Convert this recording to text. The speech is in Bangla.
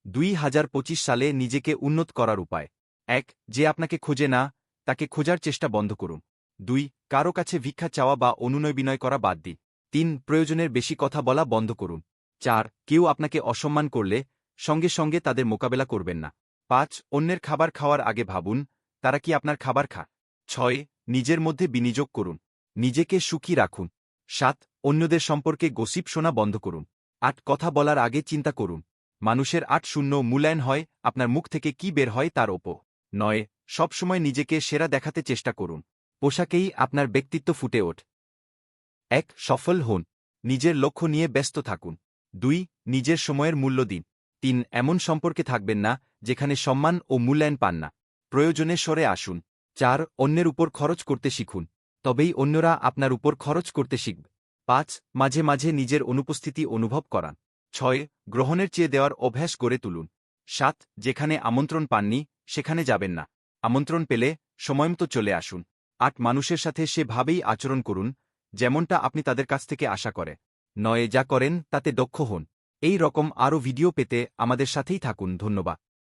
2025 সালে নিজেকে উন্নত করার উপায়। 1. যে আপনাকে খোঁজে না, তাকে খোঁজার চেষ্টা বন্ধ করুন। 2. কারো কাছে ভিক্ষা চাওয়া বা অনুনয় বিনয় করা বাদ দিন। 3. প্রয়োজনের বেশি কথা বলা বন্ধ করুন। 4. কেউ আপনাকে অসম্মান করলে সঙ্গে সঙ্গে তাদের মোকাবেলা করবেন না। 5. অন্যের খাবার খাওয়ার আগে ভাবুন, তারা কি আপনার খাবার খায়। 6. নিজের মধ্যে বিনিয়োগ করুন। নিজেকে সুখী রাখুন। 7. অন্যদের সম্পর্কে গসিপ শোনা বন্ধ করুন। 8. কথা বলার আগে চিন্তা করুন। মানুষের 8 মূল্যায়ন হয় আপনার মুখ থেকে কি বের হয় তার ওপর। 9. সবসময় নিজেকে সেরা দেখাতে চেষ্টা করুন। পোশাকেই আপনার ব্যক্তিত্ব ফুটে ওঠ। 1. সফল হন। নিজের লক্ষ্য নিয়ে ব্যস্ত থাকুন। 2. নিজের সময়ের মূল্য দিন। 3. এমন সম্পর্কে থাকবেন না যেখানে সম্মান ও মূল্যায়ন পান না। প্রয়োজনে সরে আসুন। 4. অন্যের উপর খরচ করতে শিখুন। তবেই অন্যরা আপনার উপর খরচ করতে শিখবে। 5. মাঝে মাঝে নিজের অনুপস্থিতি অনুভব করান। 6. গ্রহণের চেয়ে দেওয়ার অভ্যাস গড়ে তুলুন। 7. যেখানে আমন্ত্রণ পাননি সেখানে যাবেন না। আমন্ত্রণ পেলে সময়মতো চলে আসুন। 8. মানুষের সাথে সেভাবেই আচরণ করুন যেমনটা আপনি তাদের কাছ থেকে আশা করে। 9. যা করেন তাতে দক্ষ হন। এই রকম আরও ভিডিও পেতে আমাদের সাথেই থাকুন। ধন্যবাদ।